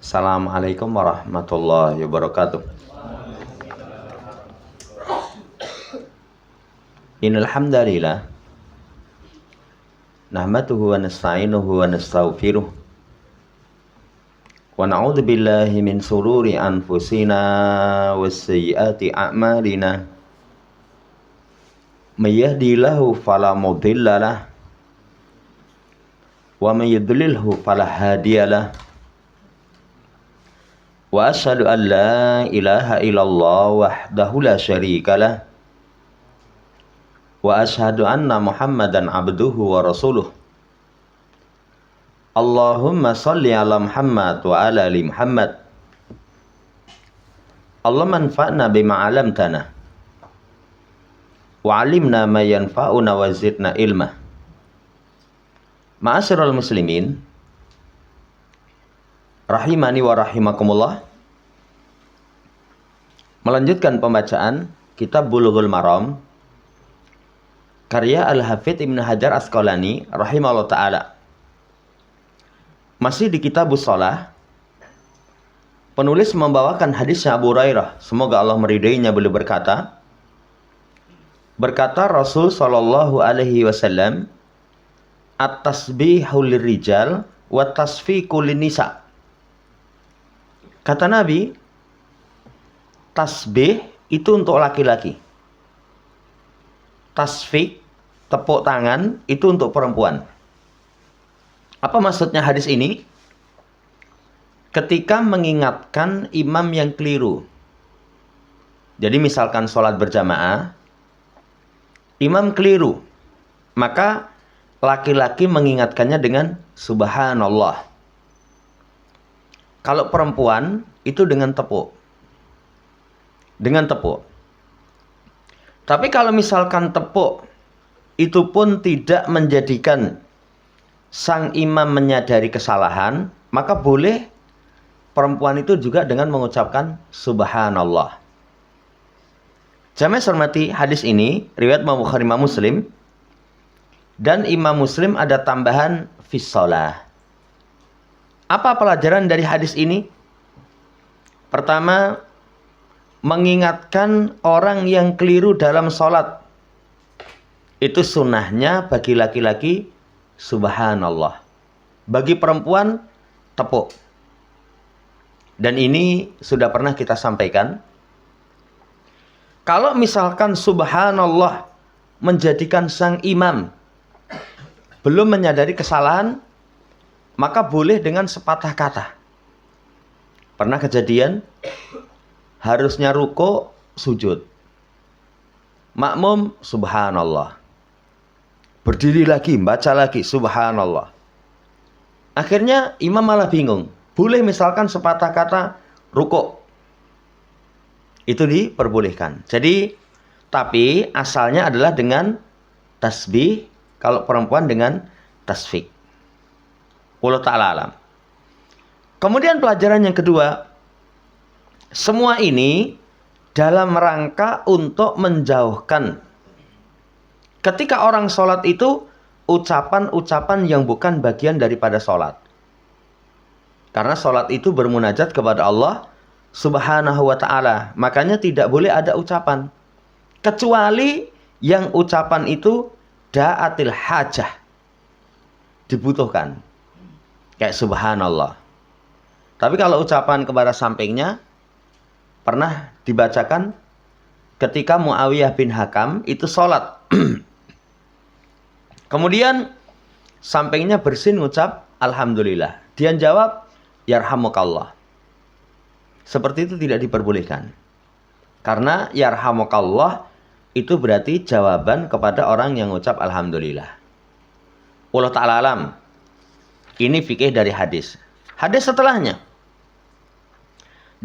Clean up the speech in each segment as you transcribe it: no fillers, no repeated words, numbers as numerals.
Assalamualaikum warahmatullahi wabarakatuh. Innal hamdalillah nahmaduhu wa nasta'inuhu wa nastaghfiruh wa na'udzu billahi min shururi anfusina wasayyiati a'malina. May yahdihillahu fala mudhillalah wa may yudlilhu fala hadiyalah. Wa asyhadu an la ilaha illallah wahdahu la syarikalah wa asyhadu anna Muhammadan abduhu wa rasuluh. Allahumma shalli ala Muhammad wa ala ali Muhammad. Allahumma anfa'na bima 'allamtana wa 'allimna ma yanfa'una wa zidna ilma. Ma'asyiral muslimin rahimani wa rahimakumullah. Melanjutkan pembacaan kitab Bulughul Maram karya Al-Hafidz Ibnu Hajar Asqalani rahimahullah ta'ala. Masih di kitabus shalah, penulis membawakan hadisnya Abu Hurairah, semoga Allah meridainya. Beliau berkata Rasul sallallahu alaihi wasallam, at-tasbihu lirijal wa tasfiqu linnisa. Kata Nabi, tasbih itu untuk laki-laki, tasfiq, tepuk tangan, itu untuk perempuan. Apa maksudnya hadis ini? Ketika mengingatkan imam yang keliru. Jadi misalkan sholat berjamaah, imam keliru, maka laki-laki mengingatkannya dengan subhanallah. Kalau perempuan itu dengan tepuk. Dengan tepuk. Tapi kalau misalkan tepuk itu pun tidak menjadikan sang imam menyadari kesalahan, maka boleh perempuan itu juga dengan mengucapkan subhanallah. Jamaah hormati, hadis ini riwayat Imam Bukhari, Imam Muslim, dan Imam Muslim ada tambahan fis shalah. Apa pelajaran dari hadis ini? Pertama, mengingatkan orang yang keliru dalam sholat. Itu sunnahnya bagi laki-laki subhanallah. Bagi perempuan tepuk. Dan ini sudah pernah kita sampaikan. Kalau misalkan subhanallah menjadikan sang imam belum menyadari kesalahan, maka boleh dengan sepatah kata. Pernah kejadian, harusnya ruko, sujud. Makmum, subhanallah. Berdiri lagi, baca lagi, subhanallah. Akhirnya imam malah bingung. Boleh misalkan sepatah kata ruko. Itu diperbolehkan. Jadi, tapi asalnya adalah dengan tasbih, kalau perempuan dengan tasfiq. Allah ta'ala alam. Kemudian pelajaran yang kedua, semua ini dalam rangka untuk menjauhkan ketika orang sholat itu ucapan-ucapan yang bukan bagian daripada sholat. Karena sholat itu bermunajat kepada Allah subhanahu wa ta'ala. Makanya tidak boleh ada ucapan. Kecuali yang ucapan itu da'atil hajah, dibutuhkan. Kayak subhanallah. Tapi kalau ucapan kepada sampingnya, pernah dibacakan ketika Muawiyah bin Hakam itu sholat. Kemudian sampingnya bersin ngucap alhamdulillah. Dia jawab yarhamukallah. Seperti itu tidak diperbolehkan. Karena yarhamukallah itu berarti jawaban kepada orang yang ngucap alhamdulillah. Allah ta'ala alam. Ini fikih dari hadis. Hadis setelahnya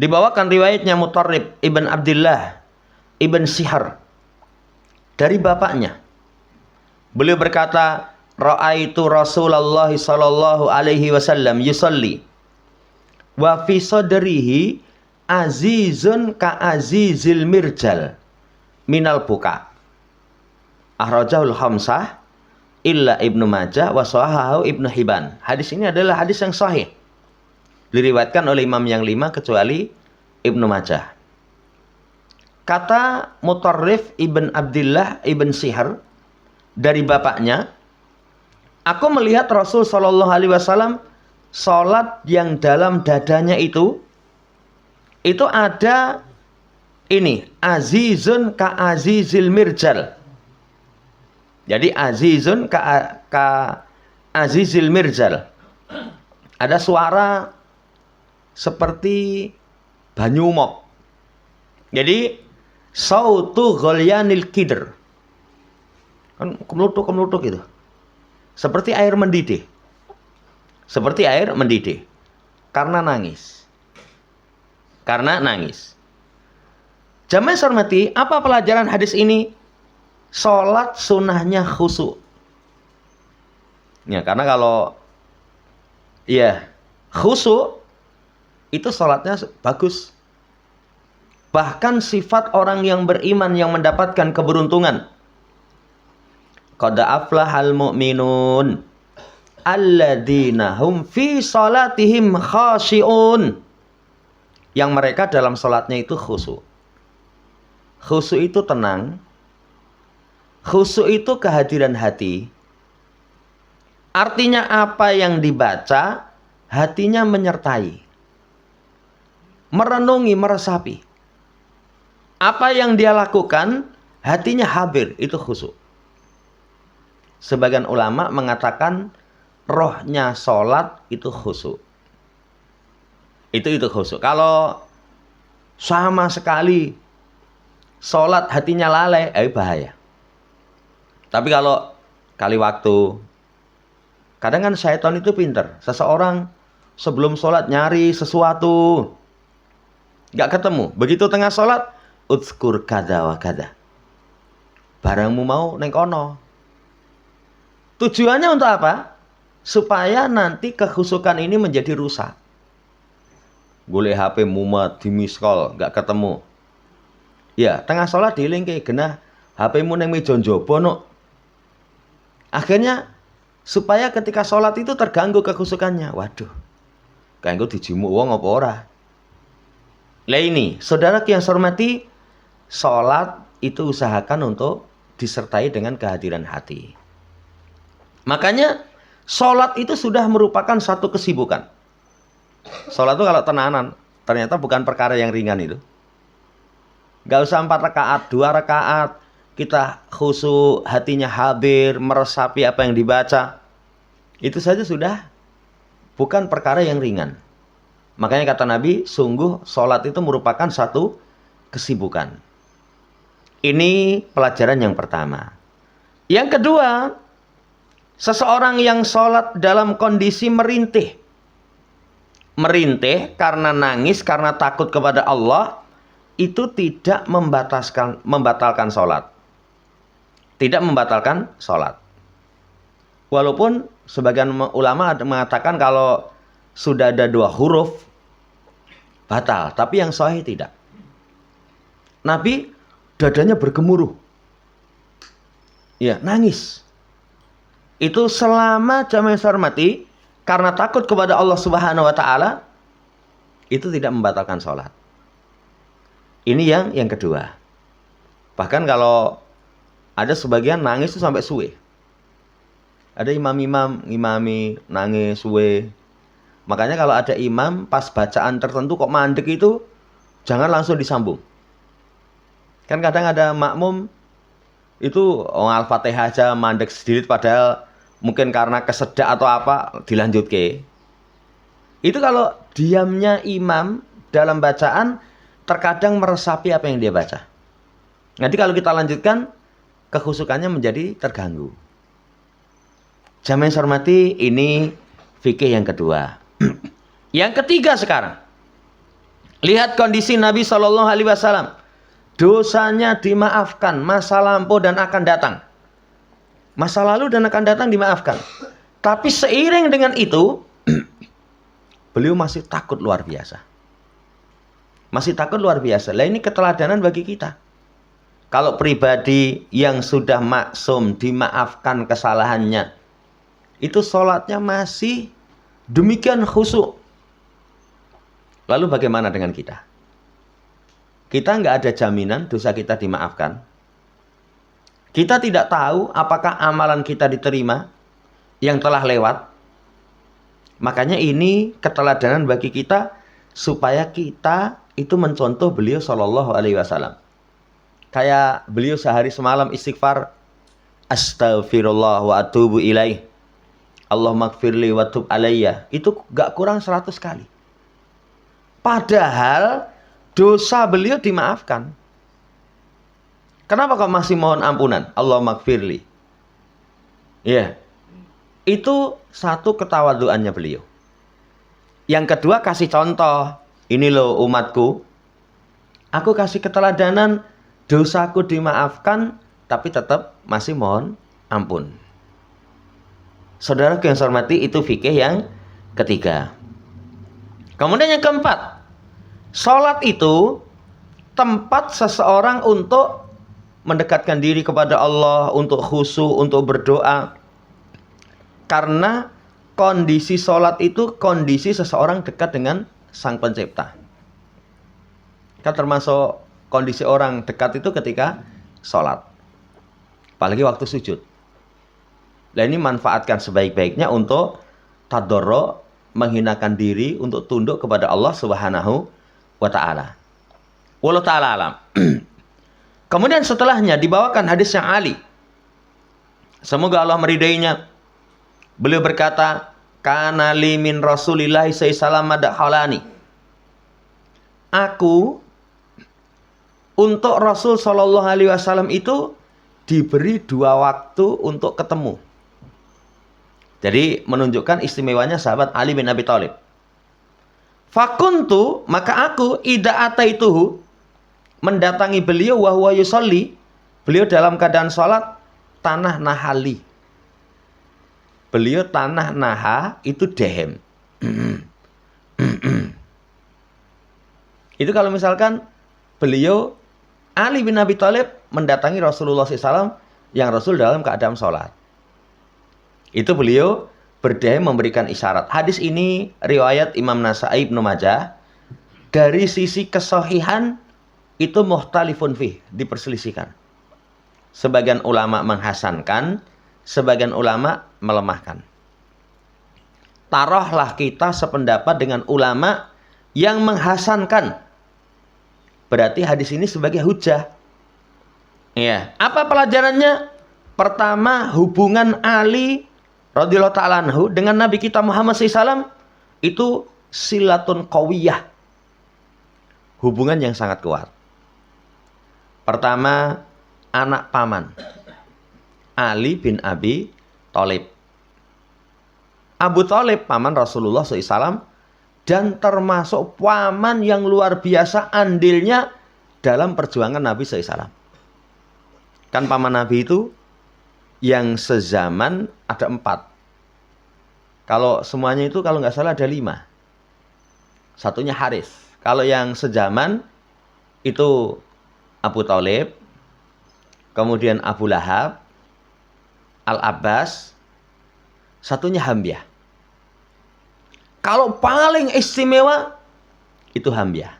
dibawakan riwayatnya Mutarrib ibn Abdullah ibn Sihar dari bapaknya. Beliau berkata, ra'aitu Rasulullah sallallahu alaihi wasallam yusalli wa fi sadrihi azizun ka azizil mirjal minal buka. Akhrajahul khamsah illa Ibnu Majah wa sahahahu Ibnu Hibban. Hadis ini adalah hadis yang sahih. Diriwayatkan oleh imam yang 5 kecuali Ibnu Majah. Kata Mutarrif ibn Abdillah ibn Sihr dari bapaknya, aku melihat Rasul Shallallahu Alaihi Wasallam sholat yang dalam dadanya itu ada ini azizun ka azizil mirjal. Jadi azizun ka azizil mirjal. Ada suara seperti banyu mop. Jadi sautu ghalyanil kidr. Kan kemelutuk gitu. Seperti air mendidih. Seperti air mendidih. Karena nangis. Jamaah hormati, apa pelajaran hadis ini? Sholat sunnahnya khusyuk. Ya, karena kalau khusyuk itu sholatnya bagus. Bahkan sifat orang yang beriman yang mendapatkan keberuntungan. Qad aflahal mu'minun alladzina hum fi salatihim khashi'un. Yang mereka dalam sholatnya itu khusyuk. Khusyuk itu tenang. Khusyuk itu kehadiran hati. Artinya apa yang dibaca, hatinya menyertai. Merenungi, meresapi. Apa yang dia lakukan, hatinya hadir, itu khusyuk. Sebagian ulama mengatakan rohnya sholat itu khusyuk. Itu khusyuk. Kalau sama sekali sholat hatinya lalai, bahaya. Tapi kalau kali waktu, kadang kan syaitan itu pinter. Seseorang sebelum sholat nyari sesuatu, nggak ketemu. Begitu tengah sholat, udzkur kada wa kada. Barangmu mau neng kono. Tujuannya untuk apa? Supaya nanti kekhusukan ini menjadi rusak. Golek HP mumet, di miss call, nggak ketemu. Ya, tengah sholat dilingke genah HP-mu neng meja njaba no. Akhirnya supaya ketika sholat itu terganggu kekhusukannya. Waduh, kanggo dijimuk wong apa ora? Lah ini, saudara yang saya hormati, sholat itu usahakan untuk disertai dengan kehadiran hati. Makanya sholat itu sudah merupakan satu kesibukan. Sholat itu kalau tenanan, ternyata bukan perkara yang ringan itu. Gak usah 4 rakaat, 2 rakaat. Kita khusyuk, hatinya hadir, meresapi apa yang dibaca. Itu saja sudah bukan perkara yang ringan. Makanya kata Nabi, sungguh sholat itu merupakan satu kesibukan. Ini pelajaran yang pertama. Yang kedua, seseorang yang sholat dalam kondisi merintih. Merintih karena nangis, karena takut kepada Allah, itu tidak membatalkan sholat. Tidak membatalkan sholat. Walaupun sebagian ulama mengatakan kalau sudah ada 2 huruf, batal. Tapi yang sahih tidak. Nabi dadanya bergemuruh. Ya, nangis. Itu selama jamaah hormati, karena takut kepada Allah Subhanahu wa Ta'ala, itu tidak membatalkan sholat. Ini yang kedua. Bahkan kalau ada sebagian nangis itu sampai suwe. Ada imam-imam ngimami nangis suwe. Makanya kalau ada imam pas bacaan tertentu kok mandek itu, jangan langsung disambung. Kan kadang ada makmum itu Al-Fatihah aja mandek sedikit, padahal mungkin karena kesedak atau apa dilanjut ke. Itu kalau diamnya imam dalam bacaan terkadang meresapi apa yang dia baca. Nanti kalau kita lanjutkan, kekhusukannya menjadi terganggu. Jamaah yang hormati, ini fikih yang kedua. Yang ketiga sekarang, lihat kondisi Nabi Shallallahu Alaihi Wasallam. Dosanya dimaafkan, masa lampau dan akan datang. Masa lalu dan akan datang dimaafkan. Tapi seiring dengan itu, beliau masih takut luar biasa. masih takut luar biasa. Lah ini keteladanan bagi kita. Kalau pribadi yang sudah maksum, dimaafkan kesalahannya, itu sholatnya masih demikian khusyuk. Lalu bagaimana dengan kita? Kita nggak ada jaminan dosa kita dimaafkan. Kita tidak tahu apakah amalan kita diterima yang telah lewat. Makanya ini keteladanan bagi kita supaya kita itu mencontoh beliau Shallallahu Alaihi Wasallam. Kayak beliau sehari semalam istighfar, Astaghfirullah wa atubu ilaih, Allahumma gfirli wa tub alayya. Itu gak kurang 100 kali. Padahal dosa beliau dimaafkan. Kenapa kok masih mohon ampunan? Allahumma gfirli. Ya. Itu satu ketawaduannya beliau. Yang kedua kasih contoh. Ini loh umatku. Aku kasih keteladanan. Dosaku dimaafkan. Tapi tetap masih mohon ampun. Saudaraku yang saya hormati, itu fikih yang ketiga. Kemudian yang keempat. Sholat itu tempat seseorang untuk mendekatkan diri kepada Allah. Untuk khusyuk, untuk berdoa. Karena kondisi sholat itu kondisi seseorang dekat dengan Sang Pencipta. Kan termasuk kondisi orang dekat itu ketika sholat. Apalagi waktu sujud. Nah ini manfaatkan sebaik-baiknya untuk tadarru', menghinakan diri, untuk tunduk kepada Allah Subhanahu wa ta'ala. Wallahu ta'ala alam. Kemudian setelahnya dibawakan hadis yang Ali. Semoga Allah meridainya. Beliau berkata, kana li min Rasulillahi sallallahu alaihi. Aku untuk Rasul sallallahu alaihi wasallam itu diberi 2 waktu untuk ketemu. Jadi menunjukkan istimewanya sahabat Ali bin Abi Thalib. Fakuntu, maka aku idza ataituhu, mendatangi beliau wa huwa yusolli, beliau dalam keadaan salat, tanah nahali. Beliau tanah naha itu dehem. Itu kalau misalkan beliau Ali bin Abi Thalib mendatangi Rasulullah SAW yang Rasul dalam keadaan sholat. Itu beliau berdehem memberikan isyarat. Hadis ini riwayat Imam Nasa'i Ibnu Majah. Dari sisi kesahihan itu mukhtalifun fih, diperselisihkan. Sebagian ulama menghasankan, sebagian ulama melemahkan. Taruhlah kita sependapat dengan ulama yang menghasankan. Berarti hadis ini sebagai hujah. Ya. Apa pelajarannya? Pertama, hubungan Ali radhiyallahu ta'ala anhu dengan Nabi kita Muhammad SAW itu silatun qawiyah. Hubungan yang sangat kuat. Pertama, anak paman. Ali bin Abi Thalib. Abu Thalib paman Rasulullah SAW dan termasuk paman yang luar biasa andilnya dalam perjuangan Nabi SAW. Kan paman Nabi itu yang sezaman ada 4. Kalau semuanya itu kalau nggak salah ada 5. Satunya Haris. Kalau yang sezaman itu Abu Thalib, kemudian Abu Lahab, Al-Abbas, satunya Hamyah. Kalau paling istimewa itu Hamyah.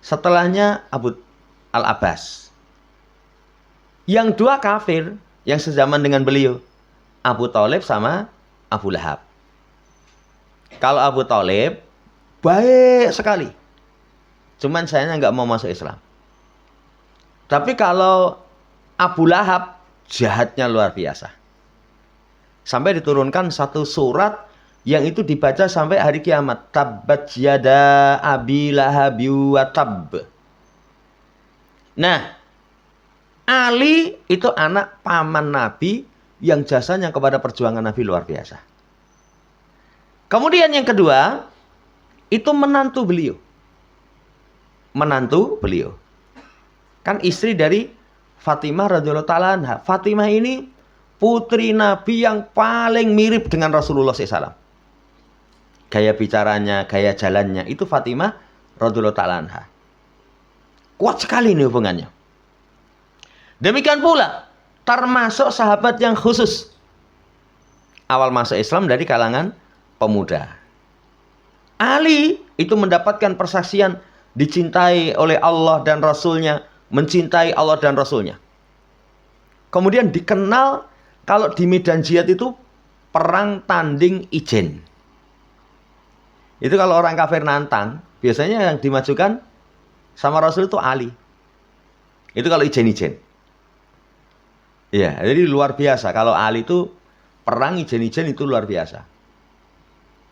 Setelahnya Al-Abbas. Yang 2 kafir yang sezaman dengan beliau, Abu Thalib sama Abu Lahab. Kalau Abu Thalib baik sekali, cuman sayangnya nggak mau masuk Islam. Tapi kalau Abu Lahab jahatnya luar biasa. Sampai diturunkan satu surat yang itu dibaca sampai hari kiamat. Tabbat yada abi lahabi wa tab. Nah, Ali itu anak paman Nabi yang jasanya kepada perjuangan Nabi luar biasa. Kemudian yang kedua, itu menantu beliau. Menantu beliau. Kan istri dari Fatimah radhiyallahu ta'ala anha. Fatimah ini putri Nabi yang paling mirip dengan Rasulullah SAW. Gaya bicaranya, gaya jalannya, itu Fatimah radhiyallahu ta'ala anha. Kuat sekali ini hubungannya. Demikian pula termasuk sahabat yang khusus awal masuk Islam dari kalangan pemuda. Ali itu mendapatkan persaksian dicintai oleh Allah dan Rasulnya, mencintai Allah dan Rasulnya. Kemudian dikenal kalau di medan jihad itu perang tanding ijen. Itu kalau orang kafir nantang, biasanya yang dimajukan sama Rasul itu Ali. Itu kalau ijen-ijen. Iya, jadi luar biasa. Kalau Ali itu perang ijen-ijen itu luar biasa.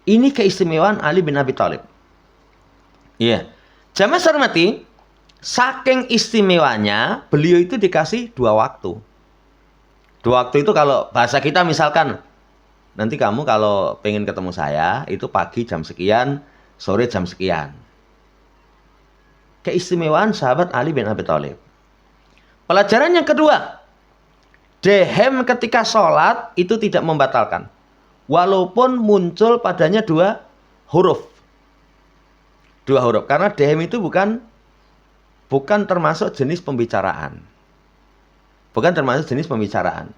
Ini keistimewaan Ali bin Abi Thalib. Iya. Jamaah hormati, saking istimewanya beliau itu dikasih 2 waktu. 2 waktu itu kalau bahasa kita misalkan, nanti kamu kalau pengen ketemu saya, itu pagi jam sekian, sore jam sekian. Keistimewaan sahabat Ali bin Abi Thalib. Pelajaran yang kedua, dehem ketika sholat itu tidak membatalkan. Walaupun muncul padanya 2 huruf. 2 huruf. Karena dehem itu bukan termasuk jenis pembicaraan. Bukan termasuk jenis pembicaraan.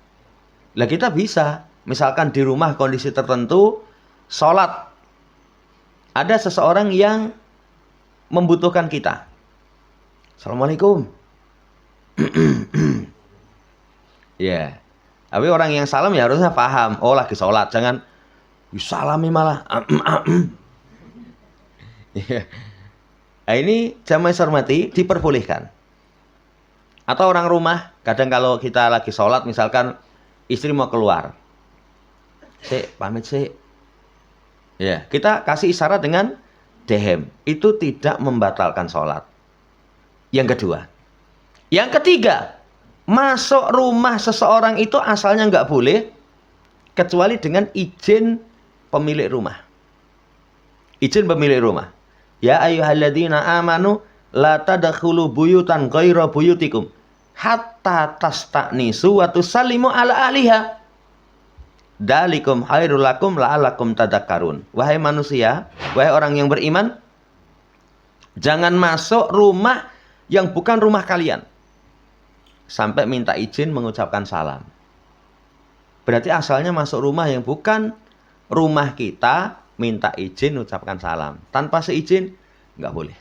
Lah kita bisa. Misalkan di rumah kondisi tertentu, sholat. Ada seseorang yang membutuhkan kita. Assalamualaikum. Ya. Tapi orang yang salam ya harusnya paham. Oh lagi sholat. Jangan salami malah. Ya. Nah, ini jamaah hormati diperbolehkan. Atau orang rumah, kadang kalau kita lagi sholat, misalkan istri mau keluar. Pamit sih. Ya, kita kasih isyarat dengan dehem. Itu tidak membatalkan sholat. Yang kedua. Yang ketiga, masuk rumah seseorang itu asalnya nggak boleh, kecuali dengan izin pemilik rumah. Izin pemilik rumah. Ya ayyuhalladzina amanu la tadkhulu buyutan ghaira buyutikum hatta tasta'nisu wa tusallimu ala ahliha. Dalikum khairul lakum la'allakum tadakkarun. Wahai manusia, wahai orang yang beriman, jangan masuk rumah yang bukan rumah kalian sampai minta izin mengucapkan salam. Berarti asalnya masuk rumah yang bukan rumah kita, minta izin ucapkan salam. Tanpa seizin nggak boleh.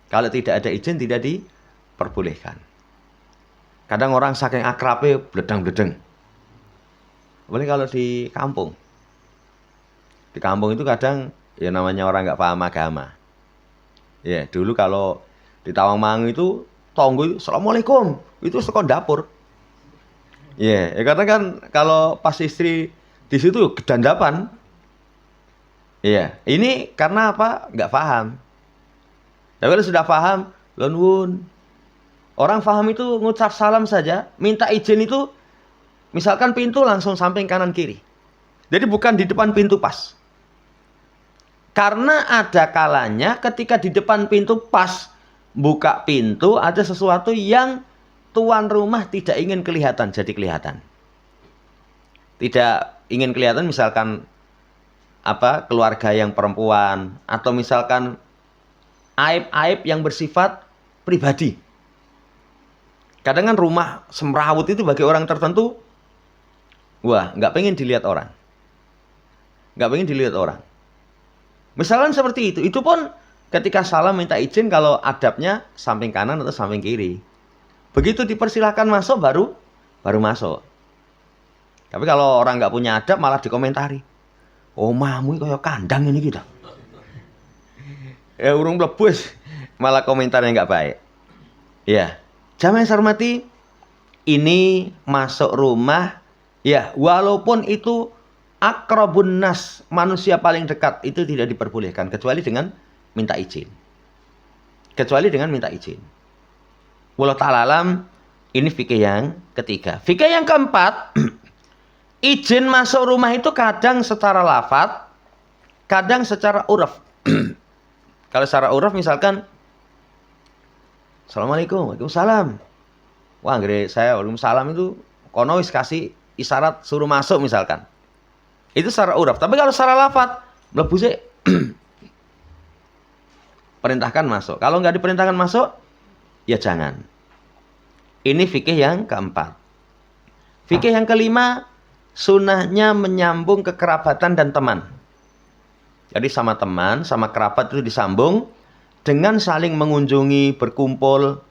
Kalau tidak ada izin tidak diperbolehkan. Kadang orang saking akrabnya bledang-bledeng. Boleh kalau di kampung. Di kampung itu kadang ya namanya orang nggak paham agama. Ya dulu kalau di Tawangmangu itu tonggo itu assalamualaikum itu sekon dapur. Ya karena kan kalau pas istri di situ gedandapan. Iya, ini karena apa? Nggak paham. Tapi kalau sudah paham, lonwun. Orang paham itu ngucap salam saja, minta izin itu misalkan pintu langsung samping kanan kiri. Jadi bukan di depan pintu pas. Karena ada kalanya ketika di depan pintu pas buka pintu ada sesuatu yang tuan rumah tidak ingin kelihatan, jadi kelihatan. Tidak ingin kelihatan misalkan keluarga yang perempuan atau misalkan aib-aib yang bersifat pribadi. Kadang kan rumah semrawut itu bagi orang tertentu, wah nggak pengen dilihat orang, nggak pengen dilihat orang. Misalkan seperti itu pun ketika salam minta izin kalau adabnya samping kanan atau samping kiri. Begitu dipersilahkan masuk baru masuk. Tapi kalau orang nggak punya adab malah dikomentari. Omahmu kayak kandang ini kita. Ya urung mlebus malah komentarnya nggak baik. Ya, jamaah hormati, ini masuk rumah ya walaupun itu akrabun nas, manusia paling dekat itu tidak diperbolehkan kecuali dengan minta izin. Kecuali dengan minta izin. Wallahu ta'ala alam, ini fikih yang ketiga. Fikih yang keempat, izin masuk rumah itu kadang secara lafaz, kadang secara uraf. Kalau secara uraf misalkan Assalamualaikum, Waalaikumsalam. Wah, gede saya Waalaikumsalam itu kono wis kasih isyarat suruh masuk misalkan. Itu secara uraf. Tapi kalau secara lafaz mlebu sik. Perintahkan masuk. Kalau nggak diperintahkan masuk, ya jangan. Ini fikih yang keempat. Fikih yang kelima, sunnahnya menyambung kekerabatan dan teman. Jadi sama teman, sama kerabat itu disambung dengan saling mengunjungi, berkumpul.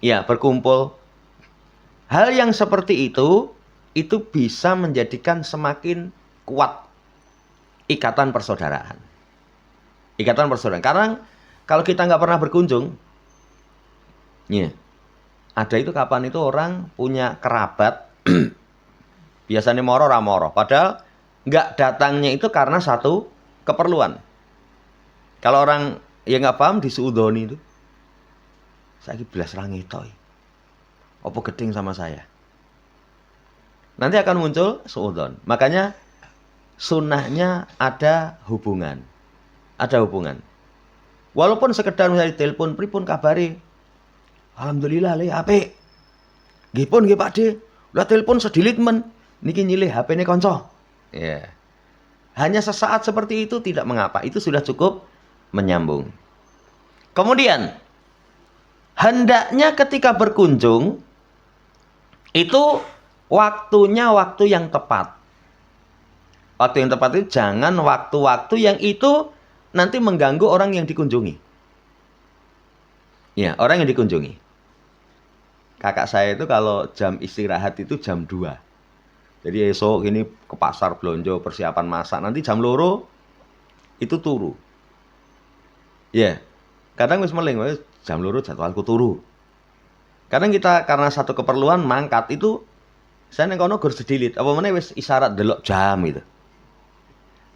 Ya, berkumpul. Hal yang seperti itu bisa menjadikan semakin kuat ikatan persaudaraan. Ikatan persaudaraan. Karena kalau kita nggak pernah berkunjung, ya, ada itu kapan itu orang punya kerabat, biasanya moro ramoro. Padahal nggak datangnya itu karena satu keperluan. Kalau orang yang nggak paham disuudoni itu, saya belas rangi toy. Apa geding sama saya? Nanti akan muncul suudon. Makanya sunnahnya ada hubungan. Ada hubungan. Walaupun sekedar misalnya telepon, pripun kabari. Alhamdulillah le apik. Nggih pun nggih Pakde. Lah telepon sedilit men. Niki nyilih HP-ne kanca. Ya. Hanya sesaat seperti itu tidak mengapa. Itu sudah cukup menyambung. Kemudian hendaknya ketika berkunjung itu waktunya waktu yang tepat. Waktu yang tepat itu jangan waktu-waktu yang itu nanti mengganggu orang yang dikunjungi. Ya, orang yang dikunjungi. Kakak saya itu kalau jam istirahat itu jam 2. Jadi esok ini ke pasar belanja persiapan masak. Nanti jam 2 itu turu. Ya, kadang wis meling jam 2 jadwalku turu. Kadang kita karena satu keperluan mangkat itu saya neng kono gur sedilit. Apa meneh wis isyarat delok jam itu.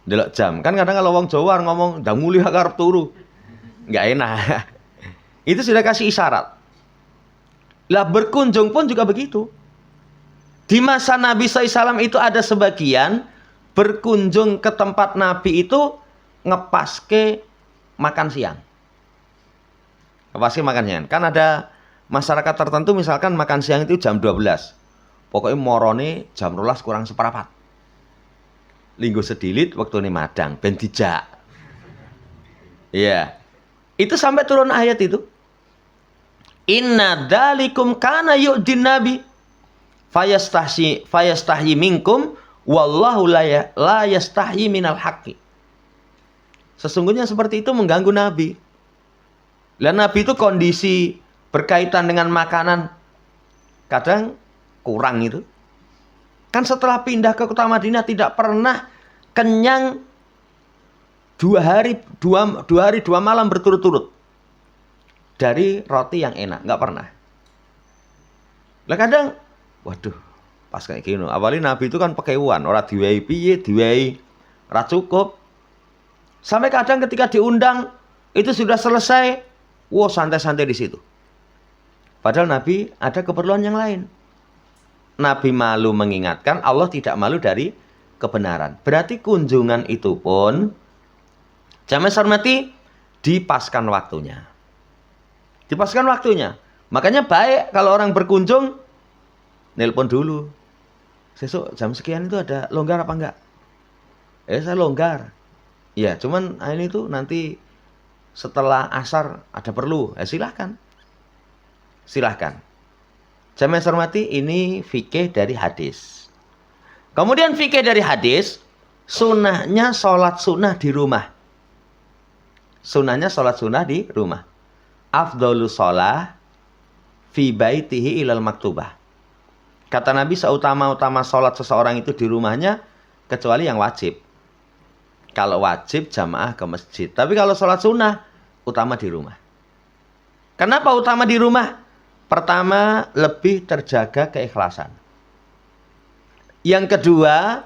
Delok jam. Kan kadang kalau wong Jawa ngomong ndang mulih arep turu. Enggak enak. Itu sudah kasih isyarat. Lah berkunjung pun juga begitu. Di masa Nabi SAW itu ada sebagian berkunjung ke tempat Nabi itu ngepaske makan siang. Ngepaske makan siang. Kan ada masyarakat tertentu misalkan makan siang itu jam 12. Pokoknya morone jam 12 kurang seperempat. Linggo sedilit waktu ini madang ben dijak. Iya. Itu sampai turun ayat itu. Inna dalikum kana yu'din nabi fayastahyi minkum wallahu la yastahyi minal haqqi. Sesungguhnya seperti itu mengganggu Nabi. Lah Nabi itu kondisi berkaitan dengan makanan kadang kurang itu. Kan setelah pindah ke kota Madinah tidak pernah kenyang 2 hari 2 malam berturut-turut dari roti yang enak, nggak pernah. Lah kadang, waduh, pas kayak gini, awalnya Nabi itu kan pakaian, orang diwai piye, diwai ra cukup. Sampai kadang ketika diundang itu sudah selesai, wah santai-santai di situ. Padahal Nabi ada keperluan yang lain. Nabi malu mengingatkan, Allah tidak malu dari kebenaran. Berarti kunjungan itu pun, jamaah hormati, dipaskan waktunya. Dipaskan waktunya. Makanya baik kalau orang berkunjung, nelpon dulu. Besok jam sekian itu ada longgar apa enggak? Saya longgar. Ya, cuman ini tuh nanti setelah asar ada perlu. Silahkan. Silahkan. Jamaah hormati, ini fikih dari hadis. Kemudian fikih dari hadis, sunnahnya sholat sunnah di rumah. Sunnahnya sholat sunnah di rumah. Afdhalu sholah fi baitihi ilal maktubah. Kata Nabi, seutama-utama sholat seseorang itu di rumahnya, kecuali yang wajib. Kalau wajib jamaah ke masjid. Tapi kalau sholat sunnah, utama di rumah. Kenapa utama di rumah? Pertama, lebih terjaga keikhlasan. Yang kedua,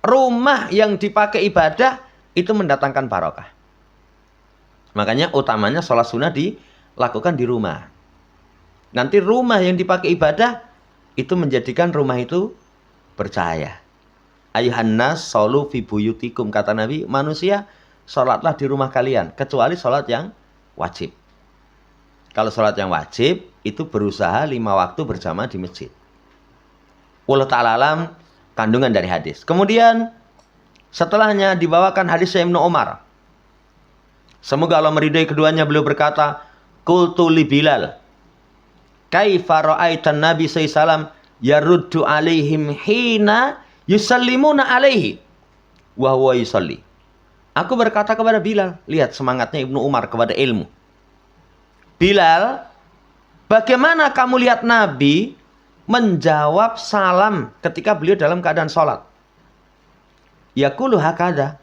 rumah yang dipakai ibadah itu mendatangkan barokah. Makanya utamanya sholat sunnah dilakukan di rumah. Nanti rumah yang dipakai ibadah itu menjadikan rumah itu bercahaya. Ayuhan nas sholu fi buyutikum, kata Nabi, manusia sholatlah di rumah kalian kecuali sholat yang wajib. Kalau sholat yang wajib itu berusaha 5 waktu berjamaah di masjid. Wallahu ta'ala alam, kandungan dari hadis. Kemudian setelahnya dibawakan hadis Ibnu Umar. Semoga Allah meridai keduanya. Beliau berkata, qultu li Bilal, kaifa ra'aitan Nabi sallallahu yaruddu alaihim hina yusallimuna alaihi wa huwa yusalli. Aku berkata kepada Bilal, lihat semangatnya Ibnu Umar kepada ilmu. Bilal, bagaimana kamu lihat Nabi menjawab salam ketika beliau dalam keadaan sholat? Yaqulu hakada.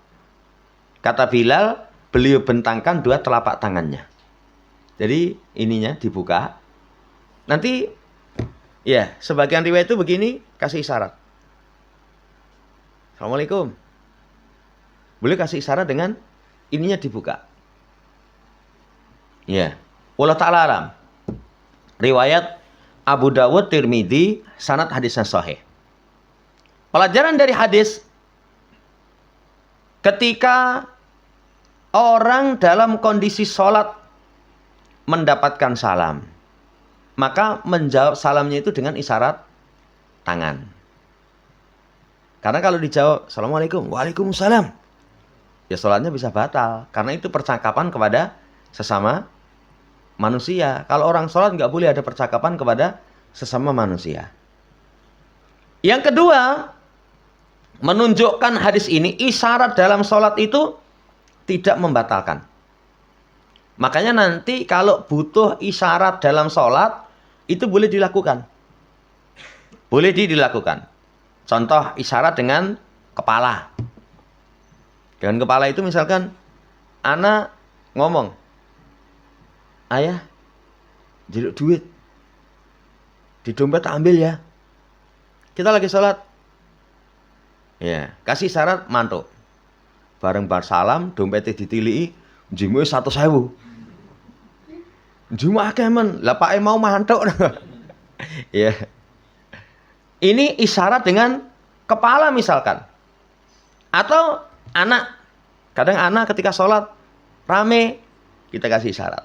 Kata Bilal, beliau bentangkan dua telapak tangannya. Jadi ininya dibuka. Nanti ya, sebagian riwayat itu begini, kasih isyarat. Assalamualaikum. Boleh kasih isyarat dengan ininya dibuka. Ya. Wallahu ta'ala alam. Riwayat Abu Dawud, Tirmidzi, sanad hadisnya sahih. Pelajaran dari hadis, ketika orang dalam kondisi sholat mendapatkan salam, maka menjawab salamnya itu dengan isyarat tangan. Karena kalau dijawab Assalamualaikum, Waalaikumsalam, ya sholatnya bisa batal. Karena itu percakapan kepada sesama manusia. Kalau orang sholat nggak boleh ada percakapan kepada sesama manusia. Yang kedua, menunjukkan hadis ini, isyarat dalam sholat itu tidak membatalkan. Makanya nanti kalau butuh isyarat dalam sholat, itu boleh dilakukan. Boleh dilakukan. Contoh isyarat dengan kepala. Dengan kepala itu misalkan anak ngomong, ayah, jeruk duit di dompet ambil ya. Kita lagi sholat. Ya, kasih isyarat mantuk. Bareng bar salam, dompetnya ditilii, jimu 100.000. Jimu akeh men, lah Pak mau mantuk. Ya. Ini isyarat dengan kepala misalkan. Atau anak. Kadang anak ketika sholat rame, kita kasih isyarat.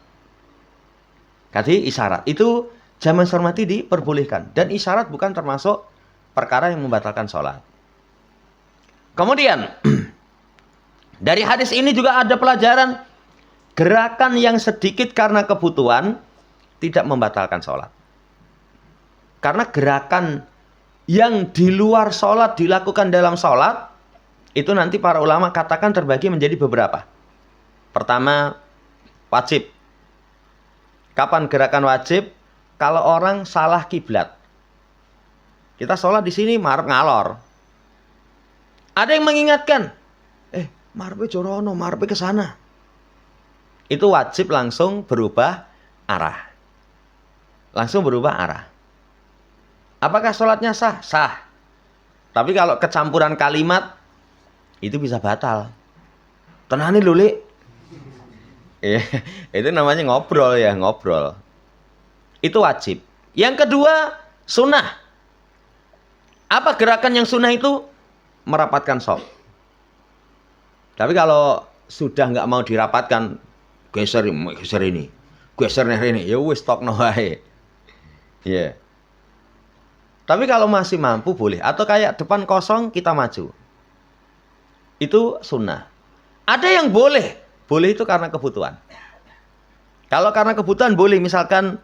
Kasih isyarat. Itu zaman hormati diperbolehkan. Dan isyarat bukan termasuk perkara yang membatalkan sholat. Kemudian, dari hadis ini juga ada pelajaran. Gerakan yang sedikit karena kebutuhan tidak membatalkan sholat. Karena gerakan yang di luar sholat dilakukan dalam sholat, itu nanti para ulama katakan terbagi menjadi beberapa. Pertama, wajib. Kapan gerakan wajib? Kalau orang salah kiblat. Kita sholat di sini marep ngalor. Ada yang mengingatkan, marpe jorono, marpe ke sana. Itu wajib langsung berubah arah. Langsung berubah arah. Apakah sholatnya sah? Sah. Tapi kalau kecampuran kalimat, itu bisa batal. Tenane lho, Lik. Itu namanya ngobrol ya, ngobrol. Itu wajib. Yang kedua, sunnah. Apa gerakan yang sunnah itu? Merapatkan shaf. Tapi kalau sudah nggak mau dirapatkan, geser ini, geser ini, ya wis stokno wae. Ya. Tapi kalau masih mampu boleh. Atau kayak depan kosong kita maju. Itu sunnah. Ada yang boleh. Boleh itu karena kebutuhan. Kalau karena kebutuhan boleh. Misalkan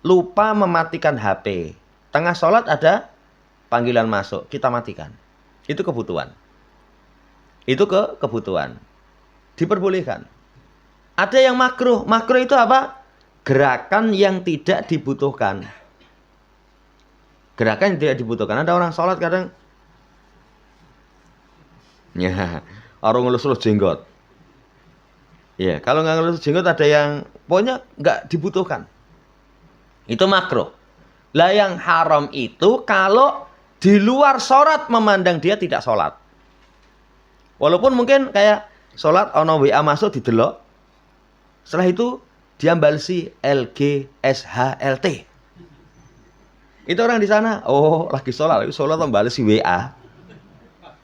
lupa mematikan HP. Tengah sholat ada panggilan masuk. Kita matikan. Itu kebutuhan. Itu kebutuhan. Diperbolehkan. Ada yang makruh. Makruh itu apa? Gerakan yang tidak dibutuhkan. Gerakan yang tidak dibutuhkan. Ada orang sholat kadang, ya, orang ngelus-ngelus jenggot. Ya, kalau nggak ngelus jenggot ada yang pokoknya nggak dibutuhkan. Itu makruh. Lah yang haram itu kalau di luar sholat memandang dia tidak sholat. Walaupun mungkin kayak sholat ono WA masuk didelok. Setelah itu dia balsi LGSHLT. Itu orang di sana, oh lagi sholat balsi WA.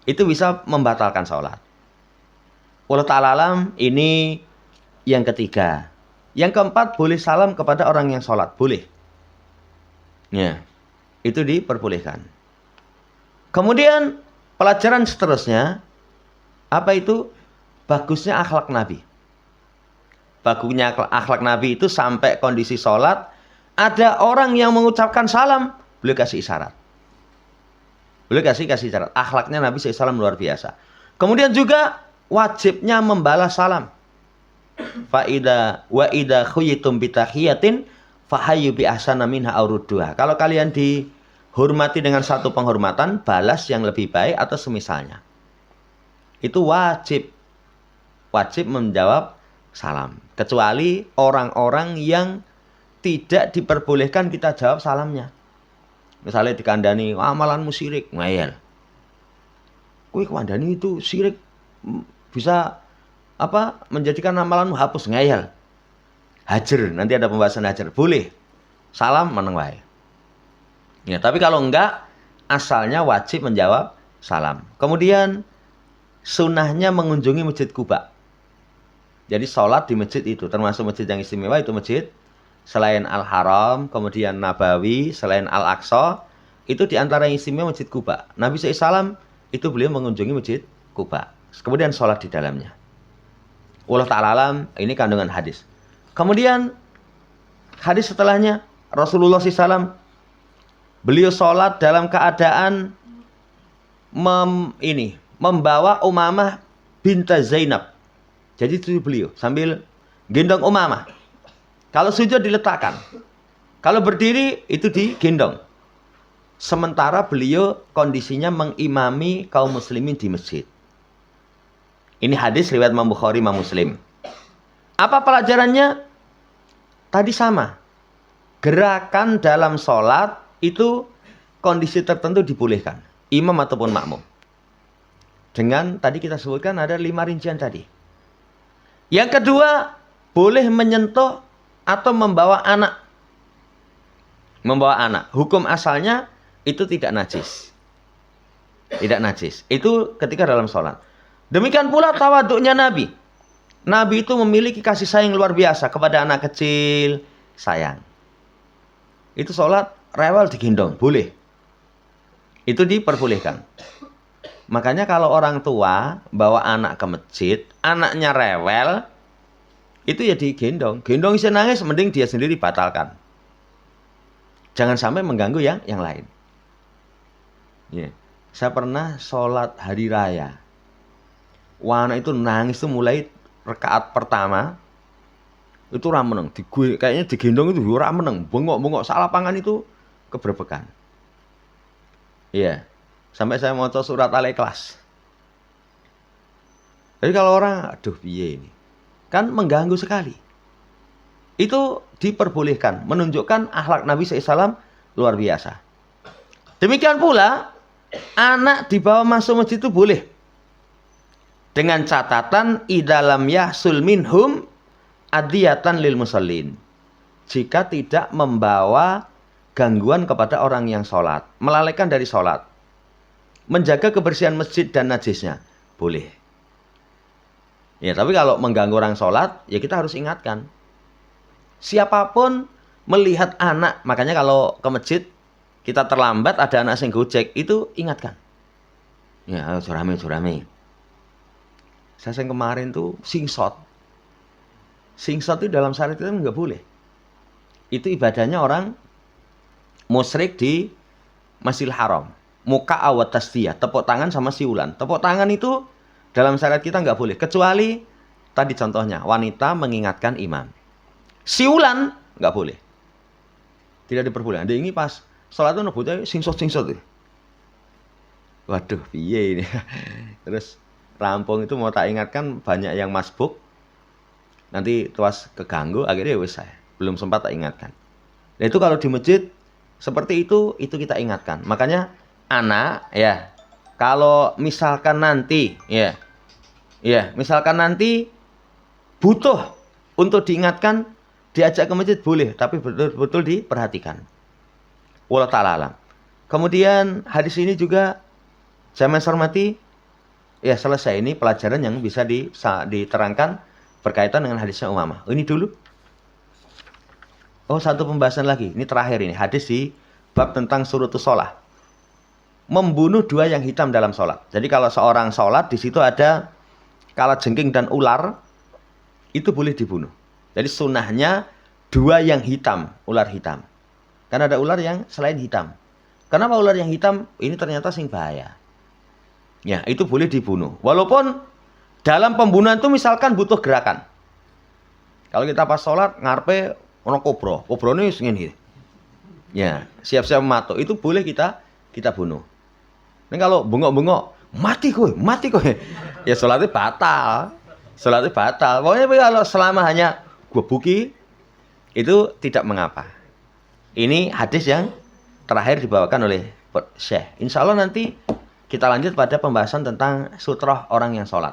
Itu bisa membatalkan sholat. Wallahu ta'ala alam, ini yang ketiga. Yang keempat, boleh salam kepada orang yang sholat. Boleh. Ya, itu diperbolehkan. Kemudian, pelajaran seterusnya, apa itu? Bagusnya akhlak Nabi. bagusnya akhlak Nabi itu sampai kondisi sholat, ada orang yang mengucapkan salam, beliau kasih isyarat. Beliau kasih isyarat. Akhlaknya Nabi SAW luar biasa. Kemudian juga wajibnya membalas salam. Wa idza khuyitum bi tahiyatin fahayyu bi ahsana minha aw rudduha. Kalau kalian dihormati dengan satu penghormatan, balas yang lebih baik atau semisalnya. Itu wajib menjawab salam. Kecuali orang-orang yang tidak diperbolehkan kita jawab salamnya. Misalnya dikandani, amalanmu syirik, ngayal. Kuwi kandani itu syirik, bisa menjadikan amalanmu hapus, ngayal. Hajar, nanti ada pembahasan hajar. Boleh. Salam meneng wae. Ya, tapi kalau enggak, asalnya wajib menjawab salam. Kemudian sunnahnya mengunjungi Masjid Quba. Jadi sholat di masjid itu, termasuk masjid yang istimewa itu masjid selain Al-Haram, kemudian Nabawi, selain Al-Aqsa, itu diantara yang istimewa Masjid Quba. Nabi SAW itu beliau mengunjungi Masjid Quba. Kemudian sholat di dalamnya. Wallahu ta'ala alam, ini kandungan hadis. Kemudian hadis setelahnya, Rasulullah SAW, beliau sholat dalam keadaan membawa Umamah binta Zainab. Jadi itu beliau sambil gendong Umamah. Kalau sujud diletakkan. Kalau berdiri itu digendong. Sementara beliau kondisinya mengimami kaum muslimin di masjid. Ini hadis riwayat Imam Bukhari, Imam Muslim. Apa pelajarannya? Tadi sama. Gerakan dalam sholat itu kondisi tertentu dibolehkan. Imam ataupun makmum. Dengan tadi kita sebutkan ada 5 rincian tadi. Yang kedua, boleh menyentuh atau membawa anak. Membawa anak. Hukum asalnya itu tidak najis. Tidak najis. Itu ketika dalam sholat. Demikian pula tawaduknya Nabi. Nabi itu memiliki kasih sayang luar biasa kepada anak kecil. Sayang. Itu sholat rewel digendong. Boleh. Itu diperbolehkan. Makanya kalau orang tua bawa anak ke masjid, anaknya rewel, itu ya digendong. Gendong isi nangis, mending dia sendiri batalkan. Jangan sampai mengganggu yang lain. Ya. Saya pernah sholat hari raya. Wah, anak itu nangis tuh mulai rakaat pertama. Itu rameneng. Kayaknya digendong itu rameneng. Bengok-bengok salah pangan itu keberbekan. Iya. Sampai saya mau surat Al-Ikhlas. Jadi kalau orang, aduh piye ini. Kan mengganggu sekali. Itu diperbolehkan. Menunjukkan akhlak Nabi SAW luar biasa. Demikian pula, anak dibawa masuk masjid itu boleh. Dengan catatan, idalam yahsul minhum adiyatan lil musallin. Jika tidak membawa gangguan kepada orang yang sholat. Melalaikan dari sholat. Menjaga kebersihan masjid dan najisnya. Boleh. Ya, tapi kalau mengganggu orang sholat, ya kita harus ingatkan. Siapapun melihat anak, makanya kalau ke masjid, kita terlambat, ada anak yang gojek, itu ingatkan. Ya, curame. Saya yang kemarin tuh singsot. Singsot itu dalam syariat itu nggak boleh. Itu ibadahnya orang musyrik di Masjidil Haram. Muka awat tasdiyah, tepuk tangan sama siulan. Tepuk tangan itu dalam syariat kita nggak boleh. Kecuali, tadi contohnya, wanita mengingatkan imam. Siulan, nggak boleh. Tidak diperbolehkan. Ada ini pas sholat itu nebutnya singsot. Waduh, piye ini. Terus, rampung itu mau tak ingatkan, banyak yang masbuk. Nanti tuas keganggu, akhirnya wis saya. Belum sempat tak ingatkan. Nah itu kalau di masjid, seperti itu kita ingatkan. Makanya, anak, ya, kalau misalkan nanti, misalkan nanti butuh untuk diingatkan, diajak ke masjid boleh, tapi betul-betul diperhatikan. Wallahu ta'ala alam. Kemudian hadis ini juga saya hormati, ya selesai ini pelajaran yang bisa diterangkan berkaitan dengan hadisnya Umamah. Ini dulu. Oh, satu pembahasan lagi. Ini terakhir ini, hadis di bab tentang surutus sholah. Membunuh 2 yang hitam dalam sholat. Jadi kalau seorang sholat, di situ ada kalajengking dan ular, itu boleh dibunuh. Jadi sunnahnya 2 yang hitam, ular hitam. Karena ada ular yang selain hitam. Kenapa ular yang hitam? Ini ternyata sing bahaya. Ya, itu boleh dibunuh. Walaupun dalam pembunuhan itu misalkan butuh gerakan. Kalau kita pas sholat ngarepe ono kobra, kobrane wis ngene. Ya, siap-siap matuk, itu boleh kita bunuh. Ini kalau bengok-bengok, mati kowe. Ya sholatnya batal. Pokoknya kalau selama hanya gebuki, itu tidak mengapa. Ini hadis yang terakhir dibawakan oleh Syekh. Insya Allah nanti kita lanjut pada pembahasan tentang sutroh orang yang sholat.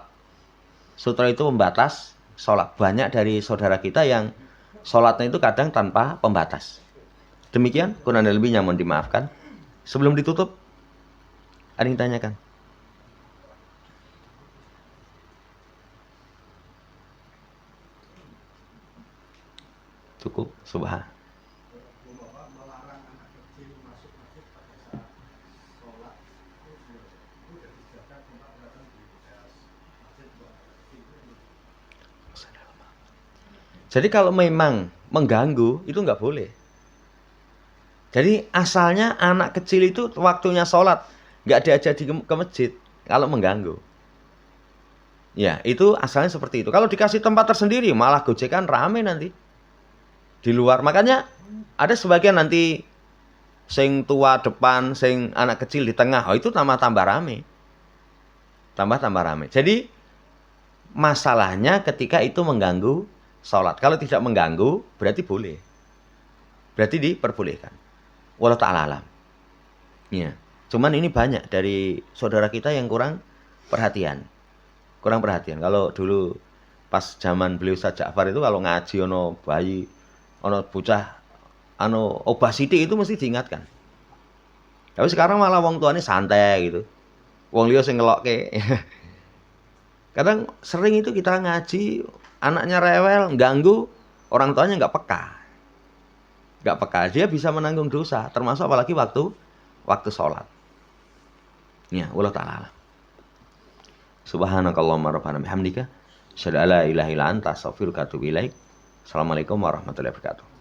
Sutroh itu pembatas sholat. Banyak dari saudara kita yang sholatnya itu kadang tanpa pembatas. Demikian, kurang dan lebihnya mohon dimaafkan. Sebelum ditutup, ada yang tanyakan? Cukup, subhan. Jadi kalau memang mengganggu, itu nggak boleh. Jadi asalnya anak kecil itu waktunya sholat, nggak diajak ke masjid kalau mengganggu. Ya, itu asalnya seperti itu. Kalau dikasih tempat tersendiri, malah gojekan rame nanti. Di luar. Makanya ada sebagian nanti sing tua depan, sing anak kecil di tengah. Oh, itu tambah rame. Tambah rame. Jadi masalahnya ketika itu mengganggu sholat. Kalau tidak mengganggu, berarti boleh. Berarti diperbolehkan. Wallahu ta'ala alam. Ya. Cuman ini banyak dari saudara kita yang kurang perhatian. Kalau dulu pas zaman beliau Ustaz Ja'far itu kalau ngaji ono bayi, ono bocah, obesity itu mesti diingatkan. Tapi sekarang malah wong tuane santai gitu. Wong liya sing ngelokke. Kadang sering itu kita ngaji, anaknya rewel, ganggu, orang tuanya nggak peka. Dia bisa menanggung dosa, termasuk apalagi waktu sholat. Ya, wallahu ta'ala. Subhanakallahumma rabbana bihamdika, asyhadu an la ilaha illa anta, astaghfiruka wa atubu ilaik. Assalamualaikum warahmatullahi wabarakatuh.